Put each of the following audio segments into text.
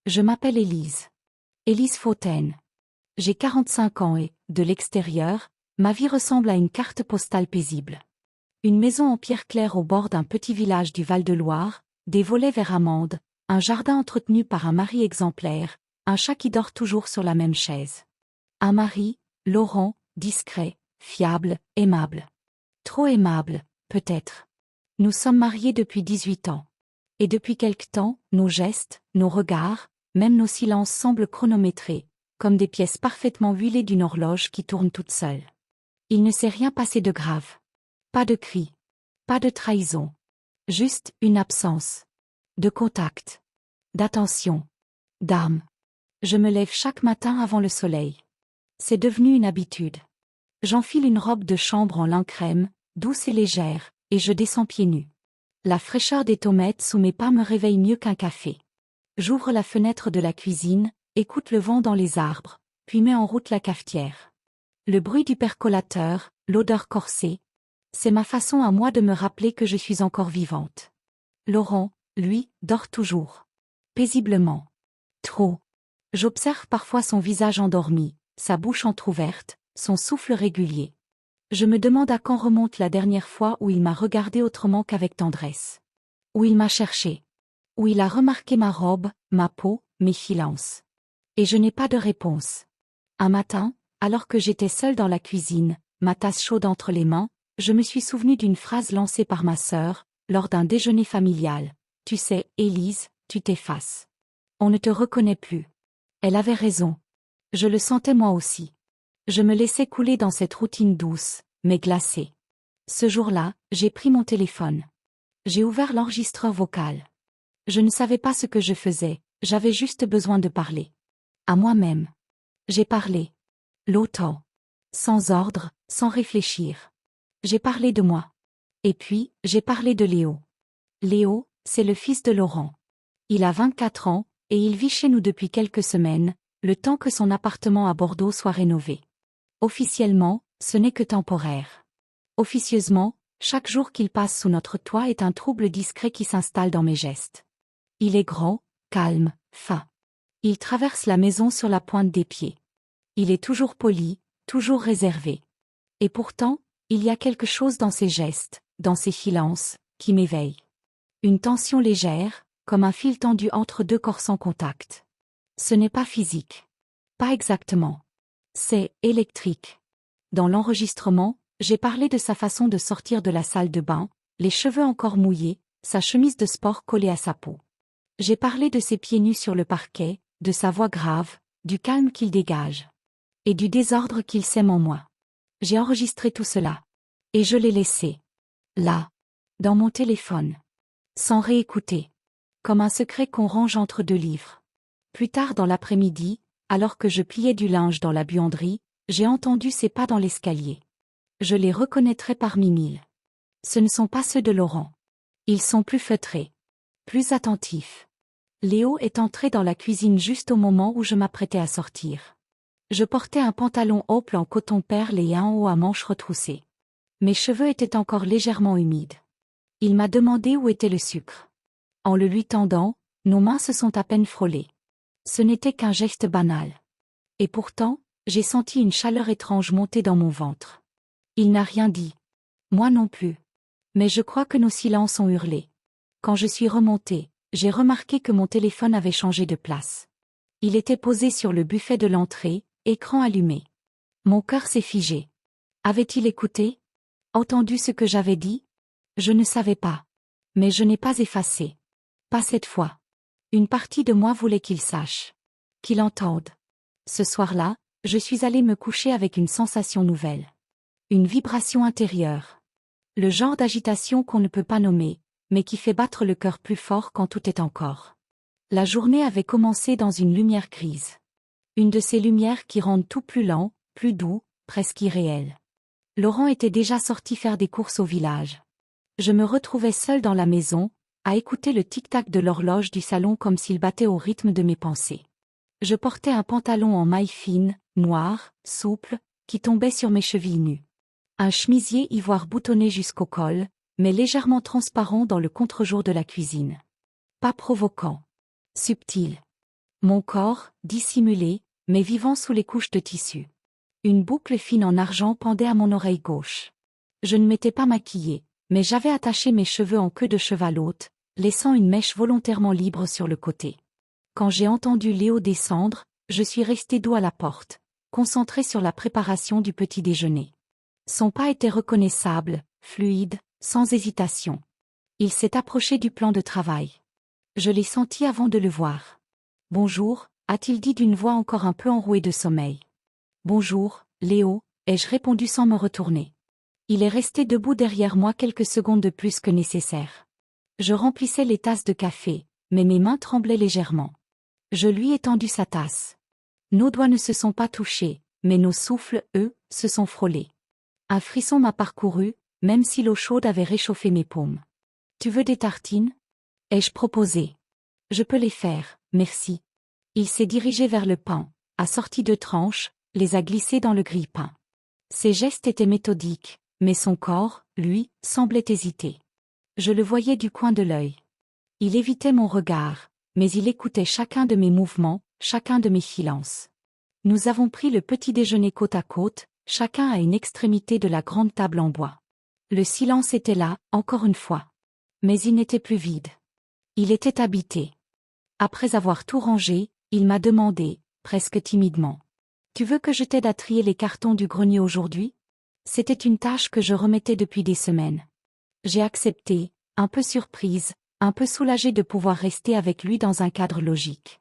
Je m'appelle Élise. Élise Fautaine. J'ai 45 ans et, de l'extérieur, ma vie ressemble à une carte postale paisible. Une maison en pierre claire au bord d'un petit village du Val-de-Loire, des volets vert amande, un jardin entretenu par un mari exemplaire, un chat qui dort toujours sur la même chaise. Un mari, Laurent, discret, fiable, aimable. Trop aimable, peut-être. Nous sommes mariés depuis 18 ans. Et depuis quelque temps, nos gestes, nos regards, même nos silences semblent chronométrés, comme des pièces parfaitement huilées d'une horloge qui tourne toute seule. Il ne s'est rien passé de grave. Pas de cris. Pas de trahison. Juste une absence. De contact. D'attention. D'âme. Je me lève chaque matin avant le soleil. C'est devenu une habitude. J'enfile une robe de chambre en lin crème, douce et légère, et je descends pieds nus. La fraîcheur des tomates sous mes pas me réveille mieux qu'un café. J'ouvre la fenêtre de la cuisine, écoute le vent dans les arbres, puis mets en route la cafetière. Le bruit du percolateur, l'odeur corsée, c'est ma façon à moi de me rappeler que je suis encore vivante. Laurent, lui, dort toujours. Paisiblement. Trop. J'observe parfois son visage endormi, sa bouche entr'ouverte, son souffle régulier. Je me demande à quand remonte la dernière fois où il m'a regardé autrement qu'avec tendresse. Où il m'a cherché. Où il a remarqué ma robe, ma peau, mes filances. Et je n'ai pas de réponse. Un matin, alors que j'étais seule dans la cuisine, ma tasse chaude entre les mains, je me suis souvenu d'une phrase lancée par ma sœur, lors d'un déjeuner familial. Tu sais, Élise, tu t'effaces. On ne te reconnaît plus. Elle avait raison. Je le sentais moi aussi. Je me laissais couler dans cette routine douce, mais glacée. Ce jour-là, j'ai pris mon téléphone. J'ai ouvert l'enregistreur vocal. Je ne savais pas ce que je faisais, j'avais juste besoin de parler. À moi-même. J'ai parlé. Longtemps. Sans ordre, sans réfléchir. J'ai parlé de moi. Et puis, j'ai parlé de Léo. Léo, c'est le fils de Laurent. Il a 24 ans, et il vit chez nous depuis quelques semaines, le temps que son appartement à Bordeaux soit rénové. Officiellement, ce n'est que temporaire. Officieusement, chaque jour qu'il passe sous notre toit est un trouble discret qui s'installe dans mes gestes. Il est grand, calme, fin. Il traverse la maison sur la pointe des pieds. Il est toujours poli, toujours réservé. Et pourtant, il y a quelque chose dans ses gestes, dans ses silences, qui m'éveille. Une tension légère, comme un fil tendu entre deux corps sans contact. Ce n'est pas physique. Pas exactement. C'est électrique. Dans l'enregistrement, j'ai parlé de sa façon de sortir de la salle de bain, les cheveux encore mouillés, sa chemise de sport collée à sa peau. J'ai parlé de ses pieds nus sur le parquet, de sa voix grave, du calme qu'il dégage. Et du désordre qu'il sème en moi. J'ai enregistré tout cela. Et je l'ai laissé. Là. Dans mon téléphone. Sans réécouter. Comme un secret qu'on range entre deux livres. Plus tard dans l'après-midi, alors que je pliais du linge dans la buanderie, j'ai entendu ses pas dans l'escalier. Je les reconnaîtrais parmi mille. Ce ne sont pas ceux de Laurent. Ils sont plus feutrés. Plus attentifs. Léo est entré dans la cuisine juste au moment où je m'apprêtais à sortir. Je portais un pantalon ample en coton perle et un haut à manches retroussées. Mes cheveux étaient encore légèrement humides. Il m'a demandé où était le sucre. En le lui tendant, nos mains se sont à peine frôlées. Ce n'était qu'un geste banal. Et pourtant, j'ai senti une chaleur étrange monter dans mon ventre. Il n'a rien dit. Moi non plus. Mais je crois que nos silences ont hurlé. Quand je suis remontée, j'ai remarqué que mon téléphone avait changé de place. Il était posé sur le buffet de l'entrée, écran allumé. Mon cœur s'est figé. Avait-il écouté? Entendu ce que j'avais dit? Je ne savais pas. Mais je n'ai pas effacé. Pas cette fois. Une partie de moi voulait qu'il sache. Qu'il entende. Ce soir-là, je suis allée me coucher avec une sensation nouvelle. Une vibration intérieure. Le genre d'agitation qu'on ne peut pas nommer, mais qui fait battre le cœur plus fort quand tout est encore. La journée avait commencé dans une lumière grise. Une de ces lumières qui rendent tout plus lent, plus doux, presque irréel. Laurent était déjà sorti faire des courses au village. Je me retrouvais seule dans la maison, à écouter le tic-tac de l'horloge du salon comme s'il battait au rythme de mes pensées. Je portais un pantalon en maille fine, noir, souple, qui tombait sur mes chevilles nues. Un chemisier ivoire boutonné jusqu'au col, mais légèrement transparent dans le contre-jour de la cuisine. Pas provoquant. Subtil. Mon corps, dissimulé, mais vivant sous les couches de tissu. Une boucle fine en argent pendait à mon oreille gauche. Je ne m'étais pas maquillée, mais j'avais attaché mes cheveux en queue de cheval haute, laissant une mèche volontairement libre sur le côté. Quand j'ai entendu Léo descendre, je suis restée dos à la porte, concentrée sur la préparation du petit déjeuner. Son pas était reconnaissable, fluide, sans hésitation. Il s'est approché du plan de travail. Je l'ai senti avant de le voir. « Bonjour », a-t-il dit d'une voix encore un peu enrouée de sommeil. « Bonjour, Léo », ai-je répondu sans me retourner. Il est resté debout derrière moi quelques secondes de plus que nécessaire. Je remplissais les tasses de café, mais mes mains tremblaient légèrement. Je lui ai tendu sa tasse. Nos doigts ne se sont pas touchés, mais nos souffles, eux, se sont frôlés. Un frisson m'a parcouru, même si l'eau chaude avait réchauffé mes paumes. « Tu veux des tartines » ai-je proposé. « Je peux les faire, merci. » Il s'est dirigé vers le pain, a sorti 2 tranches, les a glissées dans le grille-pain. Ses gestes étaient méthodiques, mais son corps, lui, semblait hésiter. Je le voyais du coin de l'œil. Il évitait mon regard, mais il écoutait chacun de mes mouvements, chacun de mes silences. Nous avons pris le petit déjeuner côte à côte, chacun à une extrémité de la grande table en bois. Le silence était là, encore une fois. Mais il n'était plus vide. Il était habité. Après avoir tout rangé, il m'a demandé, presque timidement. « Tu veux que je t'aide à trier les cartons du grenier aujourd'hui ?» C'était une tâche que je remettais depuis des semaines. J'ai accepté, un peu surprise, un peu soulagée de pouvoir rester avec lui dans un cadre logique.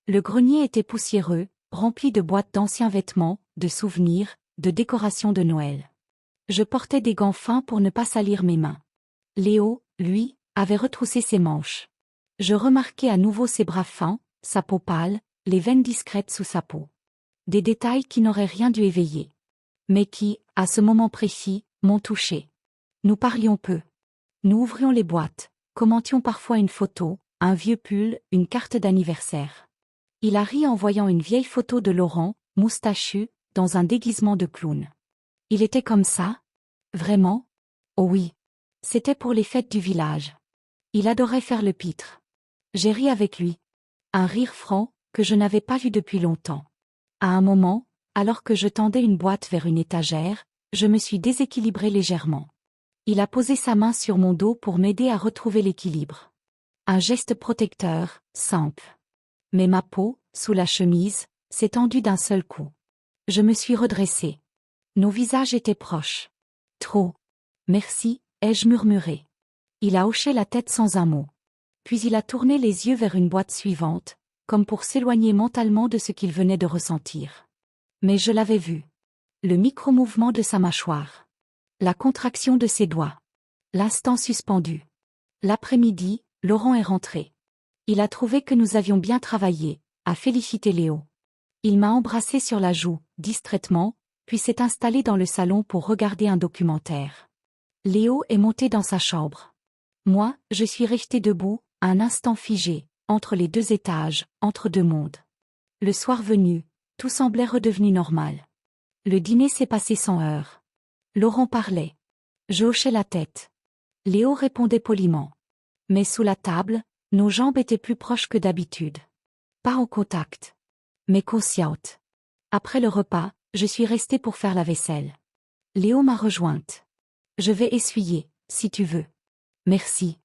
Le grenier était poussiéreux, rempli de boîtes d'anciens vêtements, de souvenirs, de décorations de Noël. Je portais des gants fins pour ne pas salir mes mains. Léo, lui, avait retroussé ses manches. Je remarquais à nouveau ses bras fins, sa peau pâle, les veines discrètes sous sa peau. Des détails qui n'auraient rien dû éveiller. Mais qui, à ce moment précis, m'ont touché. Nous parlions peu. Nous ouvrions les boîtes, commentions parfois une photo, un vieux pull, une carte d'anniversaire. Il a ri en voyant une vieille photo de Laurent, moustachu, dans un déguisement de clown. Il était comme ça? Vraiment? Oh oui. C'était pour les fêtes du village. Il adorait faire le pitre. J'ai ri avec lui. Un rire franc, que je n'avais pas vu depuis longtemps. À un moment, alors que je tendais une boîte vers une étagère, je me suis déséquilibrée légèrement. Il a posé sa main sur mon dos pour m'aider à retrouver l'équilibre. Un geste protecteur, simple. Mais ma peau, sous la chemise, s'est tendue d'un seul coup. Je me suis redressée. Nos visages étaient proches. Trop. Merci, ai-je murmuré. Il a hoché la tête sans un mot. Puis il a tourné les yeux vers une boîte suivante, comme pour s'éloigner mentalement de ce qu'il venait de ressentir. Mais je l'avais vu. Le micro-mouvement de sa mâchoire. La contraction de ses doigts. L'instant suspendu. L'après-midi, Laurent est rentré. Il a trouvé que nous avions bien travaillé, a félicité Léo. Il m'a embrassé sur la joue, distraitement, puis s'est installé dans le salon pour regarder un documentaire. Léo est monté dans sa chambre. Moi, je suis restée debout, un instant figé, entre les 2 étages, entre 2 mondes. Le soir venu, tout semblait redevenu normal. Le dîner s'est passé sans heurts. Laurent parlait. Je hochais la tête. Léo répondait poliment. Mais sous la table, nos jambes étaient plus proches que d'habitude. Pas en contact. Mais conscientes. Après le repas, je suis restée pour faire la vaisselle. Léo m'a rejointe. Je vais essuyer, si tu veux. Merci.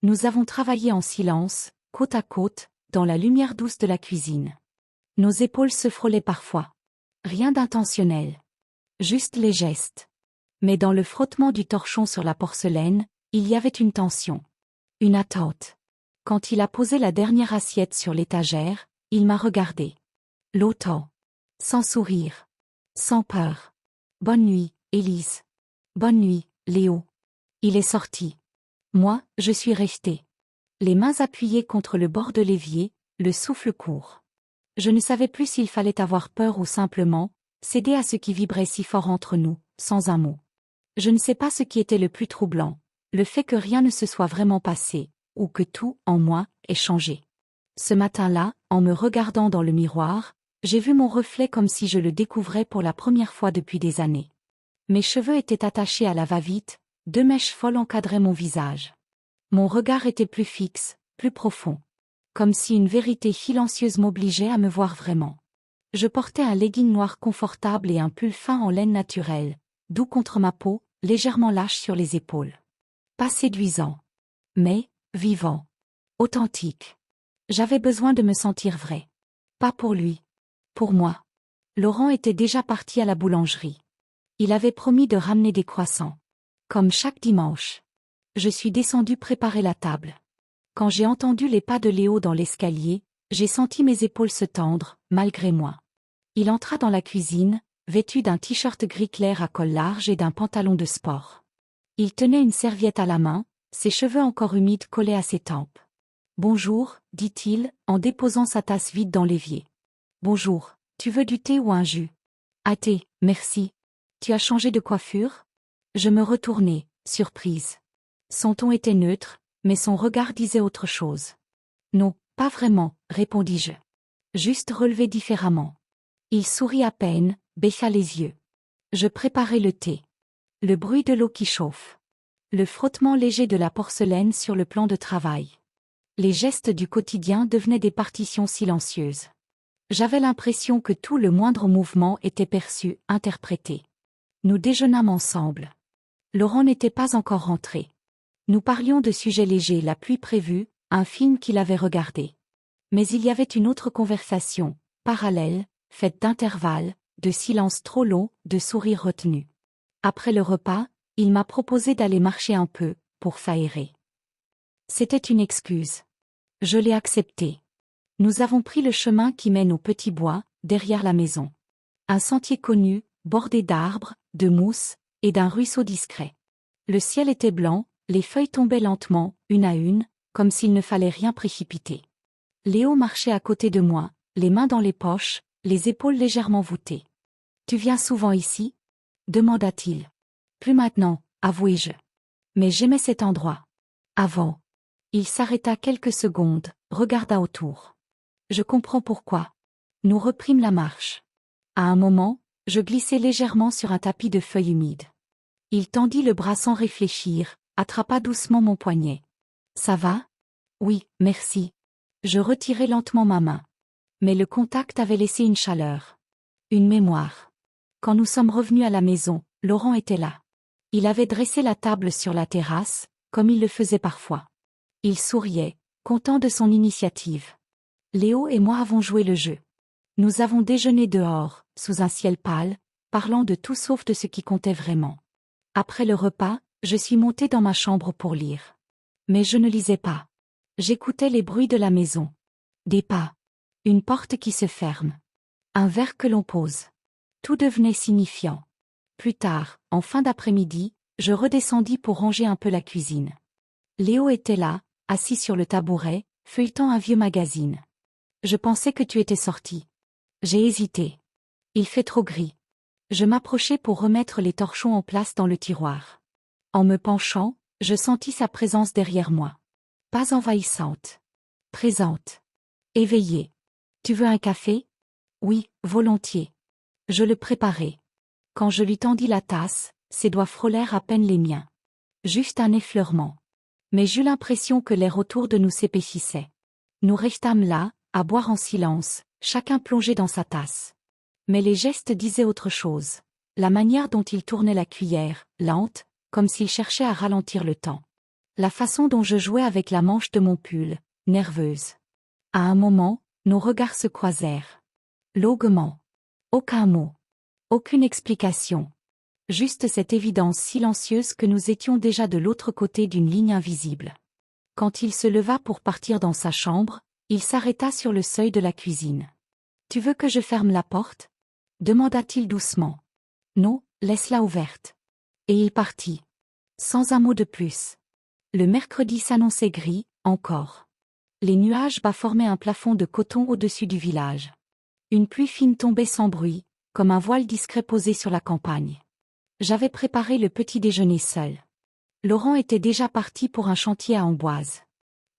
Nous avons travaillé en silence, côte à côte, dans la lumière douce de la cuisine. Nos épaules se frôlaient parfois. Rien d'intentionnel. Juste les gestes. Mais dans le frottement du torchon sur la porcelaine, il y avait une tension. Une attente. Quand il a posé la dernière assiette sur l'étagère, il m'a regardé. Longtemps. Sans sourire. Sans peur. Bonne nuit, Élise. Bonne nuit, Léo. Il est sorti. Moi, je suis restée. Les mains appuyées contre le bord de l'évier, le souffle court. Je ne savais plus s'il fallait avoir peur ou simplement céder à ce qui vibrait si fort entre nous, sans un mot. Je ne sais pas ce qui était le plus troublant, le fait que rien ne se soit vraiment passé, ou que tout, en moi, ait changé. Ce matin-là, en me regardant dans le miroir, j'ai vu mon reflet comme si je le découvrais pour la première fois depuis des années. Mes cheveux étaient attachés à la va-vite, 2 mèches folles encadraient mon visage. Mon regard était plus fixe, plus profond. comme si une vérité silencieuse m'obligeait à me voir vraiment. Je portais un legging noir confortable et un pull fin en laine naturelle, doux contre ma peau, légèrement lâche sur les épaules. Pas séduisant. Mais, vivant. Authentique. J'avais besoin de me sentir vrai. Pas pour lui. Pour moi. Laurent était déjà parti à la boulangerie. Il avait promis de ramener des croissants. Comme chaque dimanche. Je suis descendue préparer la table. Quand j'ai entendu les pas de Léo dans l'escalier, j'ai senti mes épaules se tendre, malgré moi. Il entra dans la cuisine, vêtu d'un t-shirt gris clair à col large et d'un pantalon de sport. Il tenait une serviette à la main, ses cheveux encore humides collaient à ses tempes. « Bonjour », dit-il, en déposant sa tasse vide dans l'évier. « Bonjour, tu veux du thé ou un jus ?»« Ah thé, merci. Tu as changé de coiffure ?» Je me retournai, surprise. Son ton était neutre, mais son regard disait autre chose. « Non, pas vraiment, répondis-je. Juste relevé différemment. » Il sourit à peine, baissa les yeux. Je préparais le thé. Le bruit de l'eau qui chauffe. Le frottement léger de la porcelaine sur le plan de travail. Les gestes du quotidien devenaient des partitions silencieuses. J'avais l'impression que tout le moindre mouvement était perçu, interprété. Nous déjeunâmes ensemble. Laurent n'était pas encore rentré. Nous parlions de sujets légers, la pluie prévue, un film qu'il avait regardé. Mais il y avait une autre conversation, parallèle, faite d'intervalles, de silences trop longs, de sourires retenus. Après le repas, il m'a proposé d'aller marcher un peu, pour s'aérer. C'était une excuse. Je l'ai accepté. Nous avons pris le chemin qui mène au petit bois, derrière la maison. Un sentier connu, bordé d'arbres, de mousse, et d'un ruisseau discret. Le ciel était blanc, les feuilles tombaient lentement, une à une, comme s'il ne fallait rien précipiter. Léo marchait à côté de moi, les mains dans les poches, les épaules légèrement voûtées. « Tu viens souvent ici ?» demanda-t-il. « Plus maintenant, avouai-je. Mais j'aimais cet endroit. Avant. » Il s'arrêta quelques secondes, regarda autour. « Je comprends pourquoi. » Nous reprîmes la marche. À un moment, je glissai légèrement sur un tapis de feuilles humides. Il tendit le bras sans réfléchir, attrapa doucement mon poignet. « Ça va ? » ?»« Oui, merci. » Je retirai lentement ma main. Mais le contact avait laissé une chaleur. Une mémoire. Quand nous sommes revenus à la maison, Laurent était là. Il avait dressé la table sur la terrasse, comme il le faisait parfois. Il souriait, content de son initiative. Léo et moi avons joué le jeu. Nous avons déjeuné dehors, sous un ciel pâle, parlant de tout sauf de ce qui comptait vraiment. Après le repas, je suis montée dans ma chambre pour lire. Mais je ne lisais pas. J'écoutais les bruits de la maison. Des pas. Une porte qui se ferme. Un verre que l'on pose. Tout devenait signifiant. Plus tard, en fin d'après-midi, je redescendis pour ranger un peu la cuisine. Léo était là, assis sur le tabouret, feuilletant un vieux magazine. Je pensais que tu étais sorti. J'ai hésité. Il fait trop gris. Je m'approchai pour remettre les torchons en place dans le tiroir. En me penchant, je sentis sa présence derrière moi. Pas envahissante. Présente. Éveillée. Tu veux un café ? Oui, volontiers. Je le préparai. Quand je lui tendis la tasse, ses doigts frôlèrent à peine les miens. Juste un effleurement. Mais j'eus l'impression que l'air autour de nous s'épaississait. Nous restâmes là, à boire en silence, chacun plongé dans sa tasse. Mais les gestes disaient autre chose. La manière dont il tournait la cuillère, lente, comme s'il cherchait à ralentir le temps. La façon dont je jouais avec la manche de mon pull, nerveuse. À un moment, nos regards se croisèrent. Longuement. Aucun mot. Aucune explication. Juste cette évidence silencieuse que nous étions déjà de l'autre côté d'une ligne invisible. Quand il se leva pour partir dans sa chambre, il s'arrêta sur le seuil de la cuisine. « Tu veux que je ferme la porte ?» demanda-t-il doucement. « Non, laisse-la ouverte. » Et il partit. Sans un mot de plus. Le mercredi s'annonçait gris, encore. Les nuages bas formaient un plafond de coton au-dessus du village. Une pluie fine tombait sans bruit, comme un voile discret posé sur la campagne. J'avais préparé le petit déjeuner seul. Laurent était déjà parti pour un chantier à Amboise.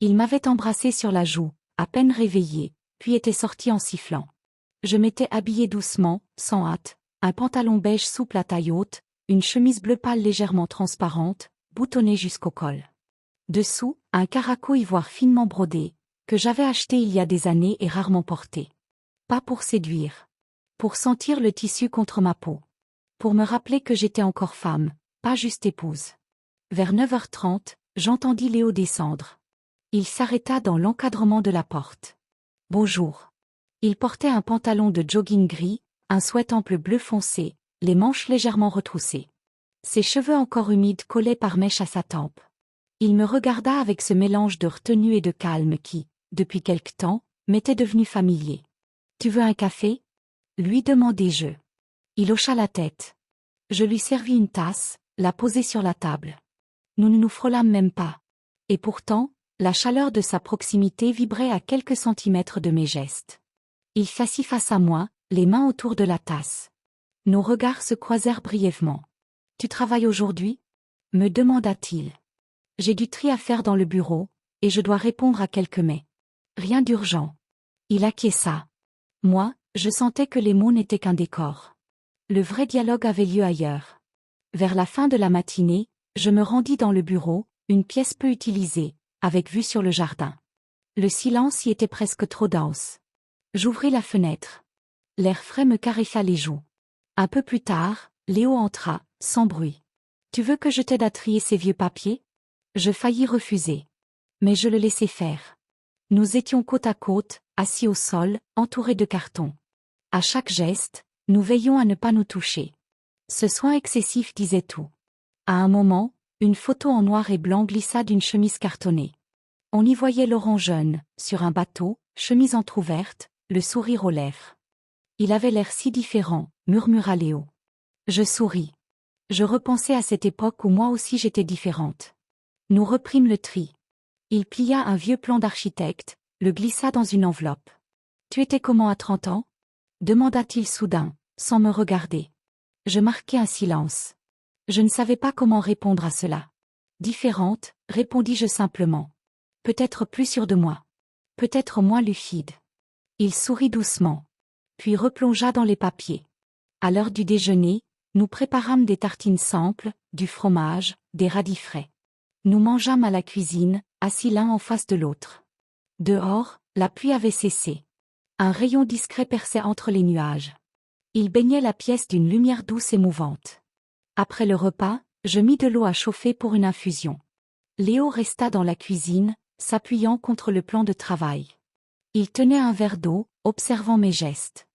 Il m'avait embrassé sur la joue, à peine réveillé, puis était sorti en sifflant. Je m'étais habillé doucement, sans hâte, un pantalon beige souple à taille haute, une chemise bleu pâle légèrement transparente, boutonnée jusqu'au col. Dessous, un caraco ivoire finement brodé, que j'avais acheté il y a des années et rarement porté. Pas pour séduire. Pour sentir le tissu contre ma peau. Pour me rappeler que j'étais encore femme, pas juste épouse. Vers 9h30, j'entendis Léo descendre. Il s'arrêta dans l'encadrement de la porte. Bonjour. Il portait un pantalon de jogging gris, un sweat ample bleu foncé, les manches légèrement retroussées. Ses cheveux encore humides collaient par mèches à sa tempe. Il me regarda avec ce mélange de retenue et de calme qui, depuis quelque temps, m'était devenu familier. « Tu veux un café ?» lui demandai-je. Il hocha la tête. Je lui servis une tasse, la posai sur la table. Nous ne nous frôlâmes même pas. Et pourtant, la chaleur de sa proximité vibrait à quelques centimètres de mes gestes. Il s'assit face à moi, les mains autour de la tasse. Nos regards se croisèrent brièvement. « Tu travailles aujourd'hui ?» me demanda-t-il. J'ai du tri à faire dans le bureau, et je dois répondre à quelques mails. Rien d'urgent. Il acquiesça. Moi, je sentais que les mots n'étaient qu'un décor. Le vrai dialogue avait lieu ailleurs. Vers la fin de la matinée, je me rendis dans le bureau, une pièce peu utilisée, avec vue sur le jardin. Le silence y était presque trop dense. J'ouvris la fenêtre. L'air frais me caressa les joues. Un peu plus tard, Léo entra, sans bruit. « Tu veux que je t'aide à trier ces vieux papiers ?» Je faillis refuser. Mais je le laissai faire. Nous étions côte à côte, assis au sol, entourés de cartons. À chaque geste, nous veillions à ne pas nous toucher. Ce soin excessif disait tout. À un moment, une photo en noir et blanc glissa d'une chemise cartonnée. On y voyait Laurent jeune, sur un bateau, chemise entr'ouverte, le sourire aux lèvres. Il avait l'air si différent, murmura Léo. Je souris. Je repensais à cette époque où moi aussi j'étais différente. Nous reprîmes le tri. Il plia un vieux plan d'architecte, le glissa dans une enveloppe. « Tu étais comment à 30 ans ?» demanda-t-il soudain, sans me regarder. Je marquai un silence. Je ne savais pas comment répondre à cela. « Différente », répondis-je simplement. « Peut-être plus sûre de moi. Peut-être moins lucide. » Il sourit doucement. Puis replongea dans les papiers. À l'heure du déjeuner, nous préparâmes des tartines simples, du fromage, des radis frais. Nous mangeâmes à la cuisine, assis l'un en face de l'autre. Dehors, la pluie avait cessé. Un rayon discret perçait entre les nuages. Il baignait la pièce d'une lumière douce et mouvante. Après le repas, je mis de l'eau à chauffer pour une infusion. Léo resta dans la cuisine, s'appuyant contre le plan de travail. Il tenait un verre d'eau, observant mes gestes.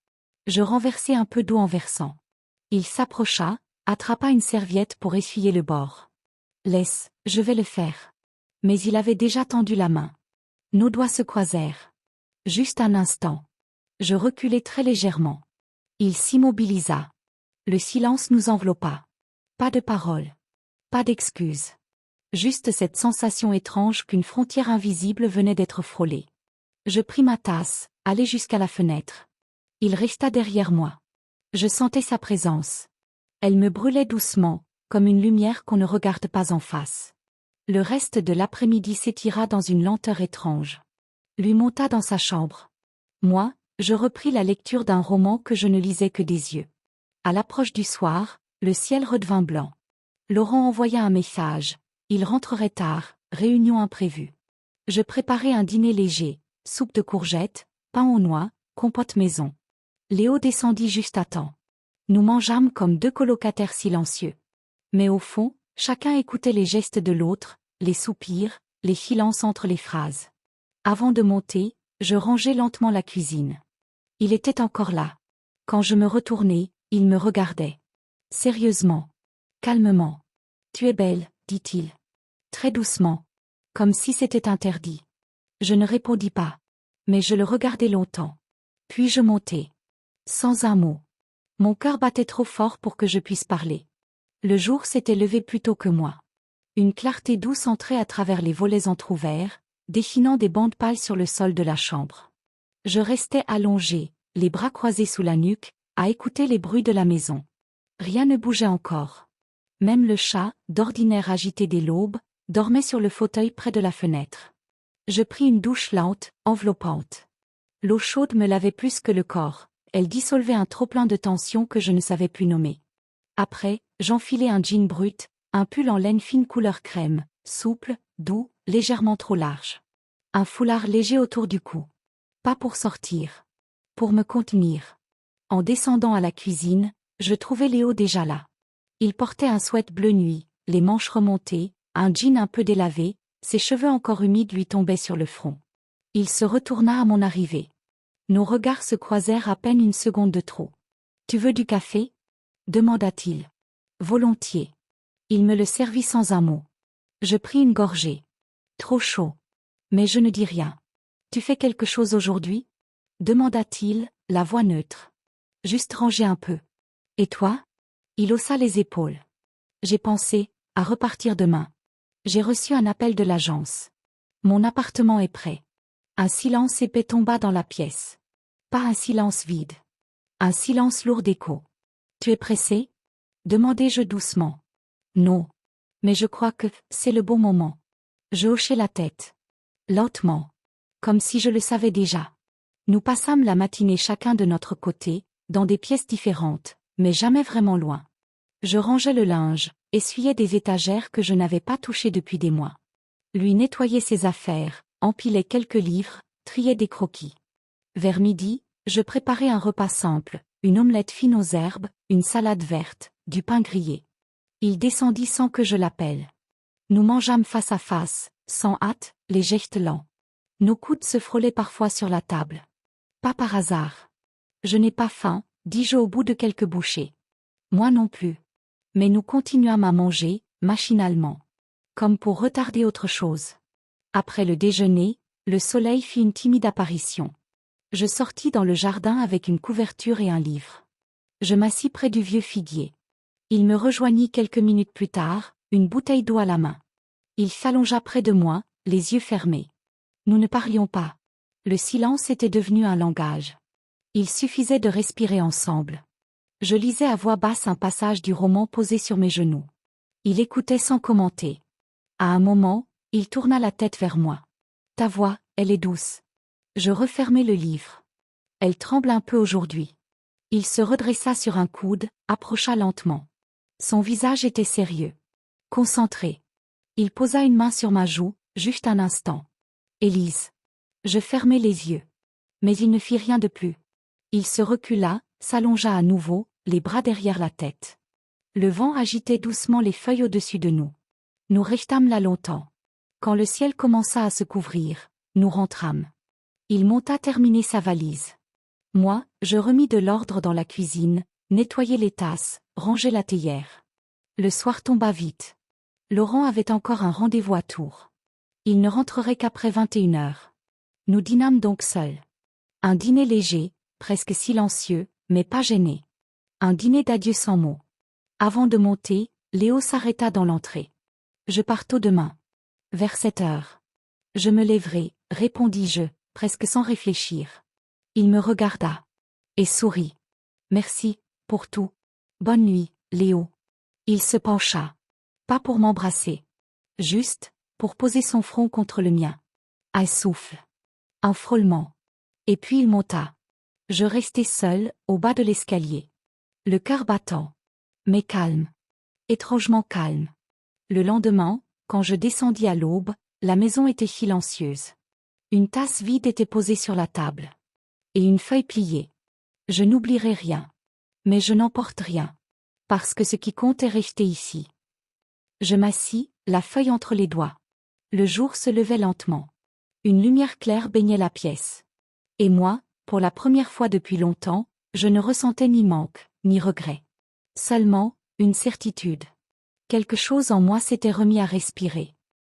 Je renversai un peu d'eau en versant. Il s'approcha, attrapa une serviette pour essuyer le bord. « Laisse, je vais le faire. » Mais il avait déjà tendu la main. Nos doigts se croisèrent. Juste un instant. Je reculai très légèrement. Il s'immobilisa. Le silence nous enveloppa. Pas de paroles. Pas d'excuses. Juste cette sensation étrange qu'une frontière invisible venait d'être frôlée. Je pris ma tasse, allai jusqu'à la fenêtre. Il resta derrière moi. Je sentais sa présence. Elle me brûlait doucement, comme une lumière qu'on ne regarde pas en face. Le reste de l'après-midi s'étira dans une lenteur étrange. Lui monta dans sa chambre. Moi, je repris la lecture d'un roman que je ne lisais que des yeux. À l'approche du soir, le ciel redevint blanc. Laurent envoya un message. Il rentrerait tard, réunion imprévue. Je préparai un dîner léger, soupe de courgettes, pain aux noix, compote maison. Léo descendit juste à temps. Nous mangeâmes comme deux colocataires silencieux. Mais au fond, chacun écoutait les gestes de l'autre, les soupirs, les silences entre les phrases. Avant de monter, je rangeai lentement la cuisine. Il était encore là. Quand je me retournai, il me regardait. Sérieusement. Calmement. « Tu es belle, dit-il. Très doucement. Comme si c'était interdit. Je ne répondis pas. Mais je le regardai longtemps. Puis je montai. Sans un mot. Mon cœur battait trop fort pour que je puisse parler. Le jour s'était levé plus tôt que moi. Une clarté douce entrait à travers les volets entr'ouverts, dessinant des bandes pâles sur le sol de la chambre. Je restais allongé, les bras croisés sous la nuque, à écouter les bruits de la maison. Rien ne bougeait encore. Même le chat, d'ordinaire agité dès l'aube, dormait sur le fauteuil près de la fenêtre. Je pris une douche lente, enveloppante. L'eau chaude me lavait plus que le corps, elle dissolvait un trop-plein de tension que je ne savais plus nommer. Après, j'enfilai un jean brut, un pull en laine fine couleur crème, souple, doux, légèrement trop large. Un foulard léger autour du cou. Pas pour sortir. Pour me contenir. En descendant à la cuisine, je trouvais Léo déjà là. Il portait un sweat bleu nuit, les manches remontées, un jean un peu délavé, ses cheveux encore humides lui tombaient sur le front. Il se retourna à mon arrivée. Nos regards se croisèrent à peine une seconde de trop. « Tu veux du café ?» demanda-t-il. Volontiers. Il me le servit sans un mot. Je pris une gorgée. Trop chaud. Mais je ne dis rien. « Tu fais quelque chose aujourd'hui ?» demanda-t-il, la voix neutre. Juste ranger un peu. Et toi? Il haussa les épaules. J'ai pensé à repartir demain. J'ai reçu un appel de l'agence. Mon appartement est prêt. Un silence épais tomba dans la pièce. Pas un silence vide. Un silence lourd d'écho. Tu es pressé? Demandai-je doucement. Non. Mais je crois que c'est le bon moment. Je hochai la tête. Lentement. Comme si je le savais déjà. Nous passâmes la matinée chacun de notre côté, dans des pièces différentes, mais jamais vraiment loin. Je rangeais le linge, essuyais des étagères que je n'avais pas touchées depuis des mois. Lui nettoyait ses affaires, empilait quelques livres, triait des croquis. Vers midi, je préparais un repas simple, une omelette fine aux herbes, une salade verte, du pain grillé. Il descendit sans que je l'appelle. Nous mangeâmes face à face, sans hâte, les gestes lents. Nos coudes se frôlaient parfois sur la table. Pas par hasard. Je n'ai pas faim, dis-je au bout de quelques bouchées. Moi non plus. Mais nous continuâmes à manger, machinalement. Comme pour retarder autre chose. Après le déjeuner, le soleil fit une timide apparition. Je sortis dans le jardin avec une couverture et un livre. Je m'assis près du vieux figuier. Il me rejoignit quelques minutes plus tard, une bouteille d'eau à la main. Il s'allongea près de moi, les yeux fermés. Nous ne parlions pas. Le silence était devenu un langage. Il suffisait de respirer ensemble. Je lisais à voix basse un passage du roman posé sur mes genoux. Il écoutait sans commenter. À un moment, il tourna la tête vers moi. « Ta voix, elle est douce. » Je refermai le livre. Elle tremble un peu aujourd'hui. Il se redressa sur un coude, approcha lentement. Son visage était sérieux. Concentré. Il posa une main sur ma joue, juste un instant. « Élise. » Je fermai les yeux. Mais il ne fit rien de plus. Il se recula, s'allongea à nouveau, les bras derrière la tête. Le vent agitait doucement les feuilles au-dessus de nous. Nous restâmes là longtemps. Quand le ciel commença à se couvrir, nous rentrâmes. Il monta terminer sa valise. Moi, je remis de l'ordre dans la cuisine, nettoyai les tasses, rangeai la théière. Le soir tomba vite. Laurent avait encore un rendez-vous à Tours. Il ne rentrerait qu'après 21h. Nous dînâmes donc seuls. Un dîner léger, presque silencieux, mais pas gêné. Un dîner d'adieu sans mots. Avant de monter, Léo s'arrêta dans l'entrée. « Je pars tôt demain. Vers 7h. Je me lèverai, répondis-je, presque sans réfléchir. Il me regarda. Et sourit. Merci, pour tout. Bonne nuit, Léo. Il se pencha. Pas pour m'embrasser. Juste, pour poser son front contre le mien. Un souffle. Un frôlement. Et puis il monta. Je restai seule, au bas de l'escalier. Le cœur battant. Mais calme. Étrangement calme. Le lendemain, quand je descendis à l'aube, la maison était silencieuse. Une tasse vide était posée sur la table. Et une feuille pliée. Je n'oublierai rien. Mais je n'emporte rien. Parce que ce qui compte est resté ici. Je m'assis, la feuille entre les doigts. Le jour se levait lentement. Une lumière claire baignait la pièce. Et moi, pour la première fois depuis longtemps, je ne ressentais ni manque, ni regret. Seulement, une certitude. Quelque chose en moi s'était remis à respirer.